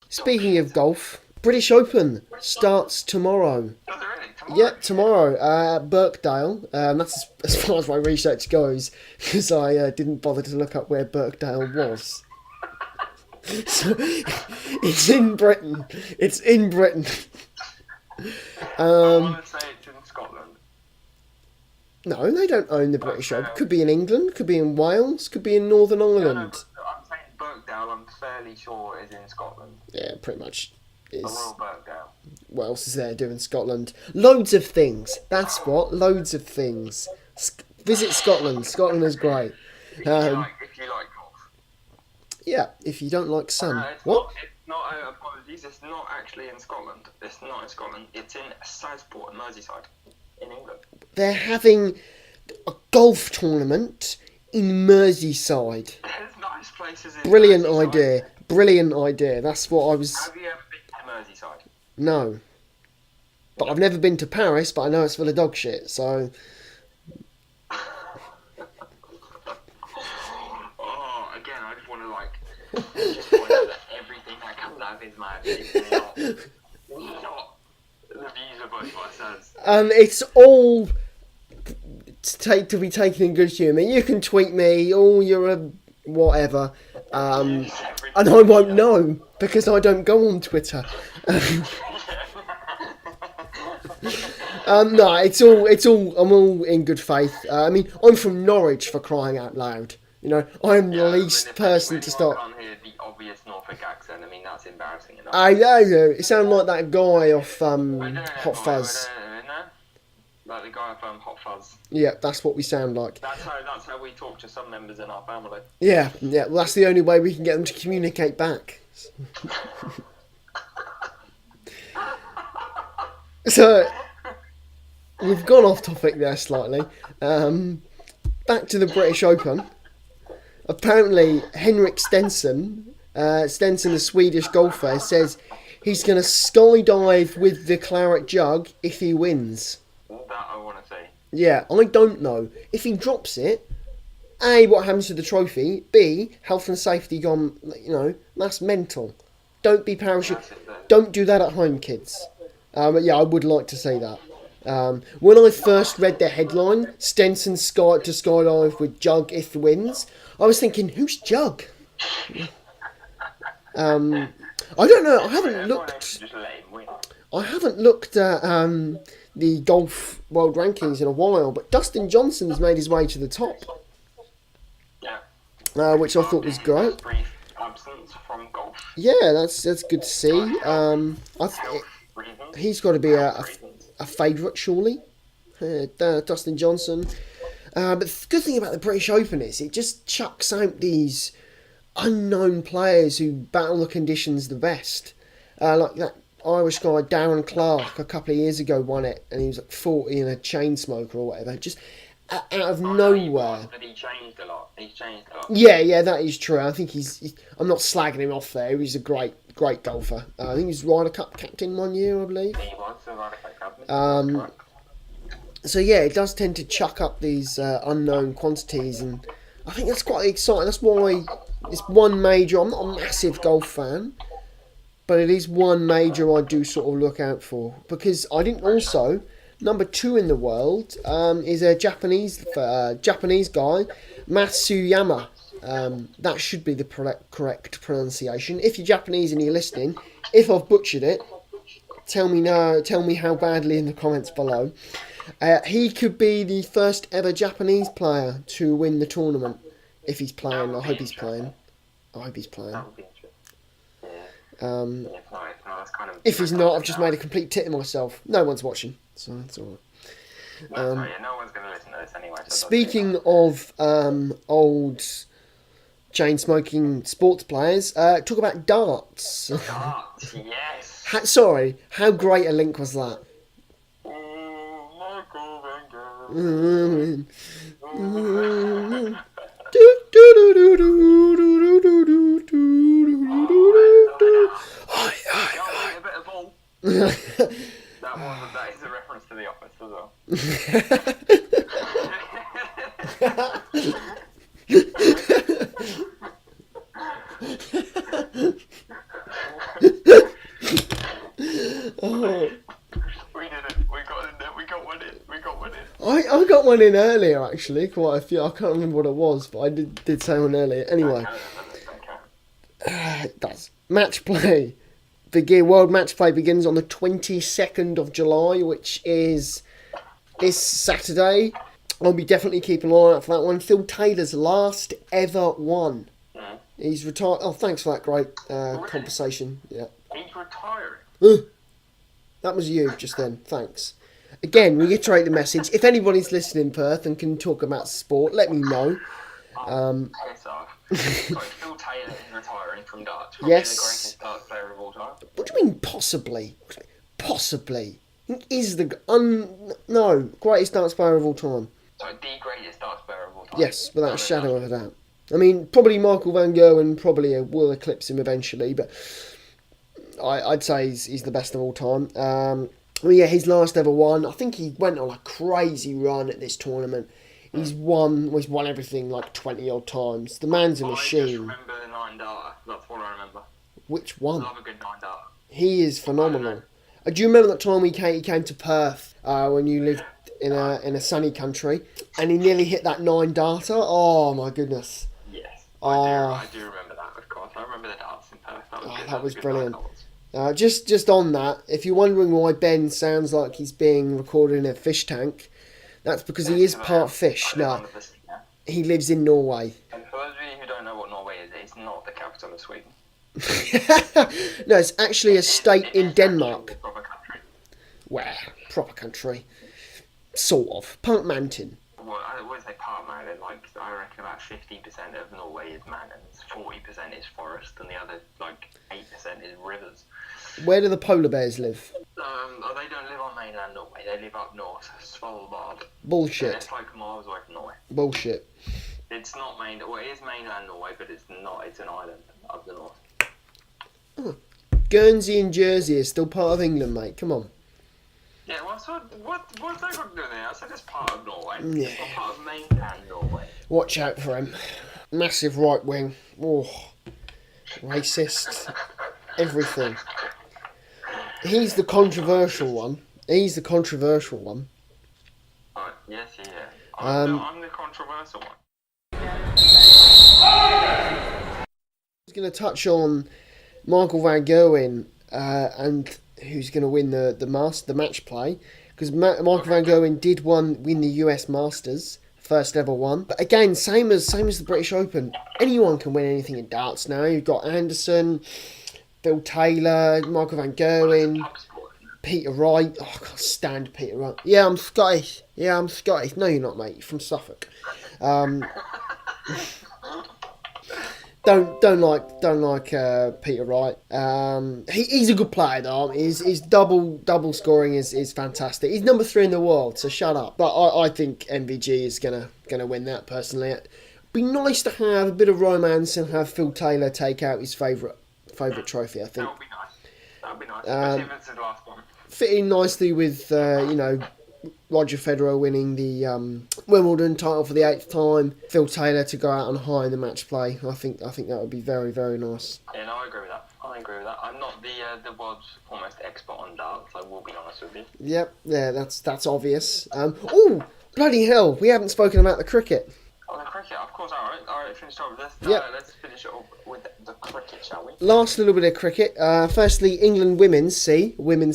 Speaking of golf, British Open starts tomorrow. Does it really? Tomorrow? Yeah, tomorrow at Birkdale. That's as far as my research goes, because I didn't bother to look up where Birkdale was. So, it's in Britain. I want to say it's in Scotland. No, they don't own the British Open. Could be in England, could be in Wales, could be in Northern Ireland. No, I'm saying Birkdale, I'm fairly sure is in Scotland. Yeah, pretty much. The Royal Birkdale. What else is there to do in Scotland? Loads of things. That's what. Loads of things. Visit Scotland. Scotland is great. If you like golf. Yeah, if you don't like sun. What? Apologies, it's not actually in Scotland. It's not in Scotland. It's in Southport, Merseyside, in England. They're having a golf tournament in Merseyside. There's nice places in Brilliant Merseyside. idea. Brilliant idea. That's what I was... Have you ever been to Merseyside? No. But I've never been to Paris, but I know it's full of dog shit, so... Oh, again, I just want to, just point out that everything that comes out of his mouth is not the views of both of us as... It's all to be taken in good humour. You can tweet me, you're a whatever, and I won't know because I don't go on Twitter. No, it's all. I'm all in good faith. I mean, I'm from Norwich, for crying out loud. You know, I'm the least person to start. I can't hear the obvious Norfolk accent. I mean, that's embarrassing enough. I know. It sounds like that guy off Hot Fuzz. Like the guy off Hot Fuzz. Yeah, that's what we sound like. That's how we talk to some members in our family. Yeah. Well, that's the only way we can get them to communicate back. So, we've gone off topic there slightly. Back to the British Open. Apparently, Henrik Stenson, the Swedish golfer, says he's going to skydive with the claret jug if he wins. That I want to see. Yeah, I don't know. If he drops it, A, what happens to the trophy? B, health and safety gone, that's mental. Don't be parachute. Don't do that at home, kids. But yeah, I would like to see that. When I first read the headline, Stenson to skydive with Jug if wins, I was thinking, who's Jug? I don't know. I haven't looked at the golf world rankings in a while, but Dustin Johnson's made his way to the top. Yeah. Which I thought was great. Brief absence from golf. Yeah, that's good to see. He's got to be a favourite, surely. Dustin Johnson. But the good thing about the British Open is it just chucks out these unknown players who battle the conditions the best. Like that Irish guy, Darren Clark, a couple of years ago won it, and he was like 40 and a chain smoker or whatever. Just out of nowhere. But he changed a lot. Yeah, that is true. I think I'm not slagging him off there. He's a great great golfer. I think he was Ryder Cup captain one year, I believe. He was the Ryder Cup captain. So yeah, it does tend to chuck up these unknown quantities, and I think that's quite exciting. That's why it's one major. I'm not a massive golf fan, but it is one major I do sort of look out for, because I didn't also number 2 in the world is a Japanese guy, Matsuyama. That should be the correct pronunciation. If you're Japanese and you're listening, if I've butchered it, tell me how badly in the comments below. He could be the first ever Japanese player to win the tournament. If he's playing, I hope he's playing. That would be interesting. If he's not, I've just made a complete tit of myself. No one's watching, so that's alright. No one's going to listen to this anyway. So speaking of old chain-smoking sports players, talk about darts. Darts, yes. Sorry, how great a link was that? That is a reference to The Office as well. Oh. We did it. We got in there. We got one in. I got one in earlier, actually. Quite a few. I can't remember what it was, but I did say one earlier. Anyway. It does. Match play. World Match Play begins on the 22nd of July, which is this Saturday. I'll be definitely keeping an eye out for that one. Phil Taylor's last ever one. He's retired. Oh, thanks for that great conversation. Yeah. He's retiring. That was you just then. Thanks. Again, reiterate the message. If anybody's listening in Perth and can talk about sport, let me know. Piss off. Sorry, Phil Taylor is retiring from darts. Probably yes. The greatest darts player of all time. What do you mean possibly? Possibly. He is the greatest darts player of all time. Sorry, the greatest darts player of all time. Yes, without a shadow of a doubt. I mean, probably Michael van Gerwen probably will eclipse him eventually, but I'd say he's the best of all time. Well, yeah, his last ever one. I think he went on a crazy run at this tournament. He's won everything like 20 odd times. The man's a machine. I just remember the 9-darter. That's what I remember. Which one? I love a good 9-darter. He is phenomenal. Do you remember that time he came to Perth when you lived in a sunny country, and he nearly hit that 9-darter? Oh my goodness. Yes, I do remember that. Of course, I remember the darts in Perth. That was brilliant. Just on that, if you're wondering why Ben sounds like he's being recorded in a fish tank, that's because he is part fish. No, he lives in Norway. And for those of you who don't know what Norway is, it's not the capital of Sweden. No, it's actually a state in Denmark. Proper country. Well, proper country. Sort of. Part mountain. Well, I wouldn't say part mountain. Like, I reckon about 50% of Norway is mountains, 40% is forest, and the other, 8% is rivers. Where do the polar bears live? They don't live on mainland Norway. They live up north, Svalbard. Bullshit. It's miles away from Norway. Bullshit. It's not it is mainland Norway, but it's not. It's an island up the north. Oh. Guernsey and Jersey is still part of England, mate. Come on. Yeah, what's that got to do there? I said it's part of Norway. Yeah. It's not part of mainland Norway. Watch out for him. Massive right wing. Oh, racist. Everything. He's the controversial one. Right, yes, yeah. I'm the controversial one. I was going to touch on Michael van Gerwen and who's going to win the match play, because Michael van Gerwen did win the US Masters, first ever one. But again, same as the British Open, anyone can win anything in darts now. You've got Anderson, Phil Taylor, Michael van Gerwen, Peter Wright. Oh, I can't stand Peter Wright. Yeah, I'm Scottish. No, you're not, mate. You're from Suffolk. Don't like Peter Wright. He's a good player though. His double scoring is fantastic. He's number 3 in the world, so shut up. But I think MVG is gonna win that personally. It'd be nice to have a bit of romance and have Phil Taylor take out his favourite favourite trophy, I think. That would be nice. That would be nice. Especially if it's the last one. Fitting nicely with, Roger Federer winning the Wimbledon title for the 8th time. Phil Taylor to go out on high in the match play. I think that would be very, very nice. Yeah, no, I agree with that. I'm not the world's foremost expert on darts, I will be honest with you. Yep, yeah, that's obvious. Oh, bloody hell, we haven't spoken about the cricket. Oh, the cricket, of course. All right, finish off. Let's finish it off with the cricket, shall we? Last little bit of cricket. Firstly, England women's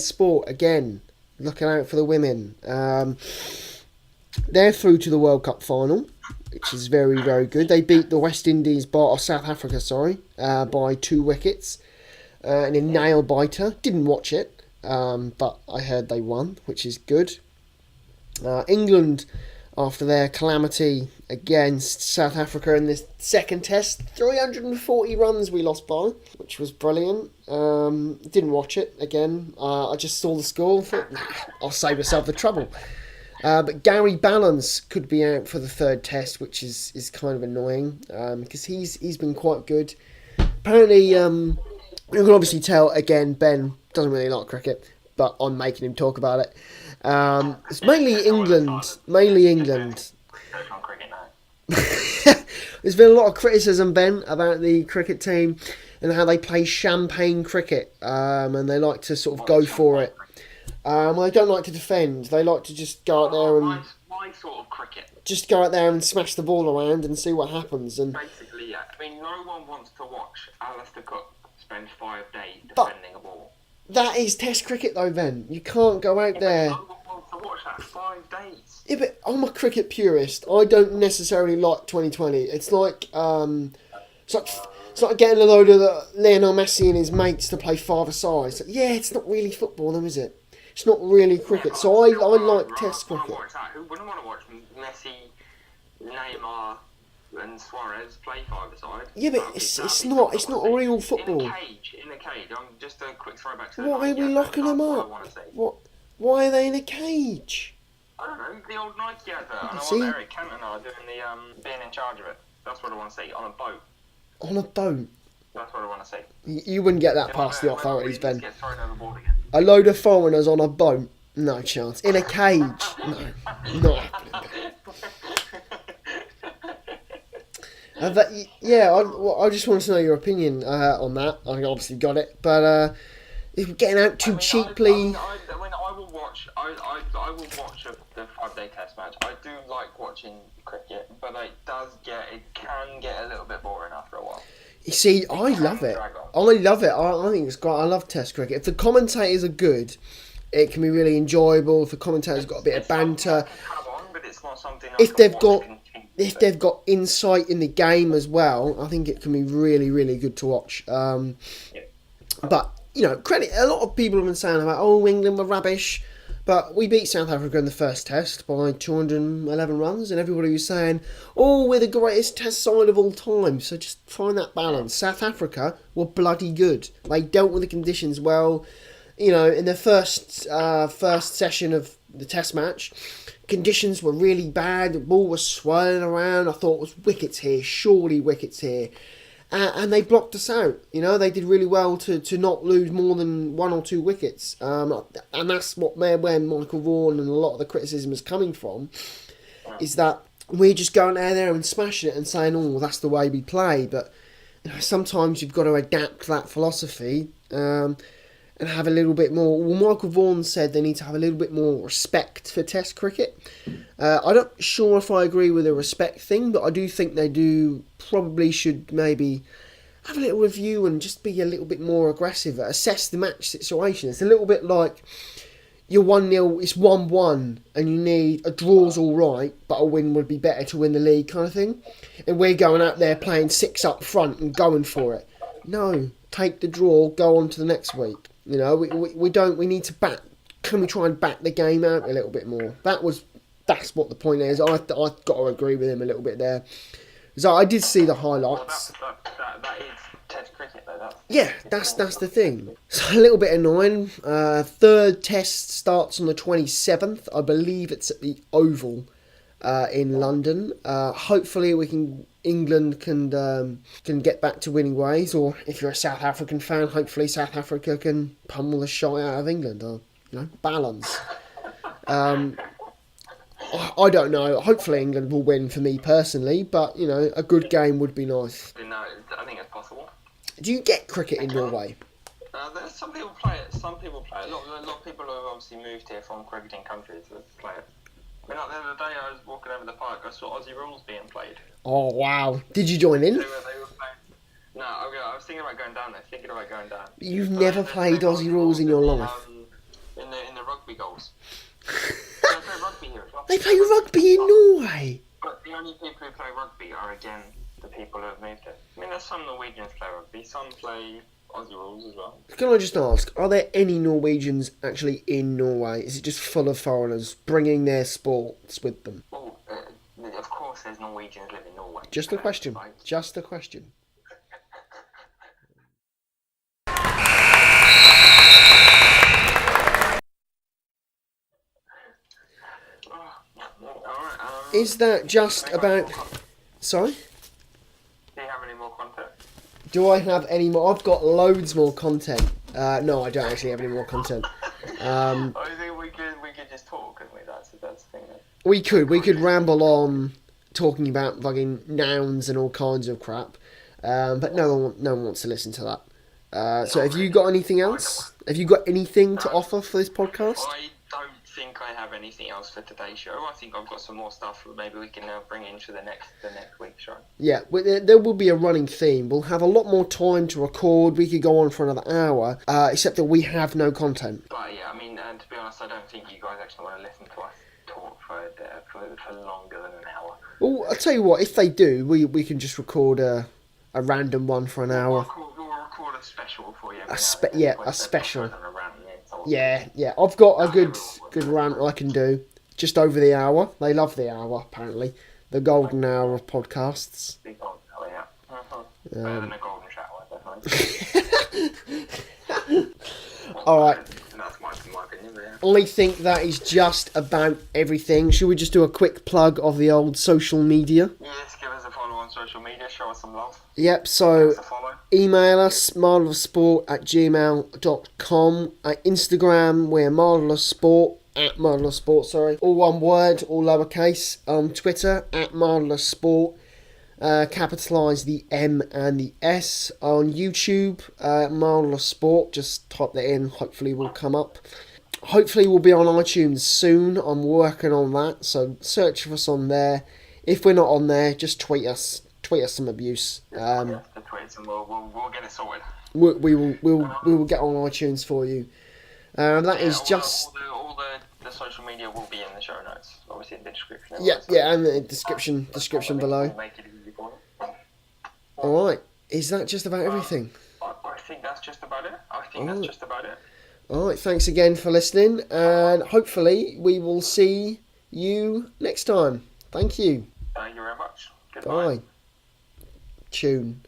sport again. Looking out for the women. They're through to the World Cup final, which is very, very good. They beat the South Africa, by 2 wickets. In a nail biter. Didn't watch it, but I heard they won, which is good. England, after their calamity against South Africa in this second test, 340 runs we lost by, which was brilliant. Didn't watch it again. I just saw the score and thought, I'll save myself the trouble. But Gary Ballance could be out for the third test, which is kind of annoying, because he's been quite good. Apparently, you can obviously tell, again, Ben doesn't really like cricket, but I'm making him talk about it. It's mainly England. There's been a lot of criticism, Ben, about the cricket team and how they play champagne cricket, and they like to sort of go for it. They don't like to defend. They like to just go out there and... My sort of cricket. Just go out there and smash the ball around and see what happens. And basically, yeah. I mean, no one wants to watch Alistair Cook spend 5 days defending a ball. That is Test cricket, though, Ben. You can't go out there. No one wants to watch that 5 days. Yeah, but I'm a cricket purist. I don't necessarily like 2020. It's like it's like getting a load of Lionel Messi and his mates to play five-a-side. So, yeah, it's not really football, though, is it? It's not really cricket. So I like Test cricket. Who wouldn't want to watch Messi, Neymar, and Suarez play five-a-side? Yeah, but it's not real football. In a cage. Just a quick throwback to the... Why are we locking them up? Why are they in a cage? I don't know, the old Nike advert. I want Eric Cantona doing the being in charge of it. That's what I want to see, on a boat. On a boat? That's what I want to see. You wouldn't get that past the authorities, Ben. Get thrown overboard again. A load of foreigners on a boat? No chance. In a cage? No. Not happening. I just wanted to know your opinion on that. I obviously got it, but if we're getting out too cheaply... I will watch. I will watch the 5-day test match. I do like watching cricket, but it can get a little bit boring after a while. You see, I love it. I think it's great. I love Test cricket. If the commentators are good, it can be really enjoyable. If the commentators got a bit of banter, if they've got insight in the game as well, I think it can be really, really good to watch. But credit. A lot of people have been saying about England were rubbish, but we beat South Africa in the first test by 211 runs, and everybody was saying, we're the greatest test side of all time. So just find that balance. South Africa were bloody good. They dealt with the conditions well. In the first session of the test match, conditions were really bad. The ball was swirling around. I thought it was wickets here, surely wickets here. And they blocked us out. They did really well to not lose more than 1 or 2 wickets. And that's where Michael Vaughan and a lot of the criticism is coming from, is that we're just going out there and smashing it and saying, that's the way we play. But sometimes you've got to adapt to that philosophy and have a little bit more... Well, Michael Vaughan said they need to have a little bit more respect for Test cricket. I'm not sure if I agree with the respect thing, but I do think they probably should maybe have a little review and just be a little bit more aggressive, assess the match situation. It's a little bit like you're 1-0, it's 1-1, and you need a draw's all right, but a win would be better to win the league kind of thing. And we're going out there playing 6 up front and going for it. No, take the draw, go on to the next week. We need to bat. Can we try and back the game out a little bit more? That's what the point is. I've got to agree with him a little bit there. So I did see the highlights. That is Test cricket, though. That's the thing. So a little bit annoying. Third test starts on the 27th. I believe it's at the Oval in London. Hopefully we can England can get back to winning ways, or if you're a South African fan, hopefully South Africa can pummel the shot out of England, or balance. I don't know. Hopefully England will win for me personally, but a good game would be nice. No, I think it's possible. Do you get cricket in Norway? There's some people play it. Some people play it. A lot of people have obviously moved here from cricketing countries to play it. I mean, like the other day I was walking over the park, I saw Aussie rules being played. Oh wow! Did you join in? They were playing. No, I was thinking about going down there. You've never played Aussie rules in your life. In the rugby goals. They play rugby here as well. They play rugby in Norway. But the only people who play rugby are again the people who have moved here. I mean, there's some Norwegians play rugby. Some play Aussie rules as well. Can I just ask, are there any Norwegians actually in Norway? Is it just full of foreigners bringing their sports with them? Oh, of course there's Norwegians live in Norway. Just a question. Just a question. Is that just about... Sorry? Do you have any more content? Do I have any more? I've got loads more content. No, I don't actually have any more content. I think we could just talk, couldn't we? That's the thing. We could ramble on talking about fucking nouns and all kinds of crap. But no one wants to listen to that. So have you got anything else? Have you got anything to offer for this podcast? I don't think I have anything else for today's show. I think I've got some more stuff that maybe we can bring into the next week's show. Yeah, there will be a running theme. We'll have a lot more time to record. We could go on for another hour, except that we have no content. But yeah, I mean, and to be honest, I don't think you guys actually want to listen to us talk for longer than an hour. Well, I'll tell you what, if they do, we can just record a random one for an hour. We'll record a special for you. A special. Yeah. I've got a good rant I can do. Just over the hour. They love the hour, apparently. The golden hour of podcasts. The golden hour, yeah. Better than a golden shower, definitely. Alright. That's my opinion, yeah. I think that is just about everything. Should we just do a quick plug of the old social media? Yes, give us a follow on social media. Show us some love. Yep, so email us, mardleofsport@gmail.com. At Instagram, we're mardleofsport, @mardleofsport, all one word, all lowercase. On Twitter, @mardleofsport. Capitalise the M and the S. On YouTube, Mardle of Sport, just type that in, hopefully will come up. Hopefully we'll be on iTunes soon. I'm working on that, so search for us on there. If we're not on there, just tweet us some abuse. The tweets and we'll get it sorted. We will get on iTunes for you. That is just all the social media will be in the show notes, obviously in the description. Yeah, and the description below. Alright, is that just about everything? I think that's just about it. Alright, thanks again for listening, and hopefully we will see you next time. Thank you. Thank you very much. Goodbye. Bye. Tune.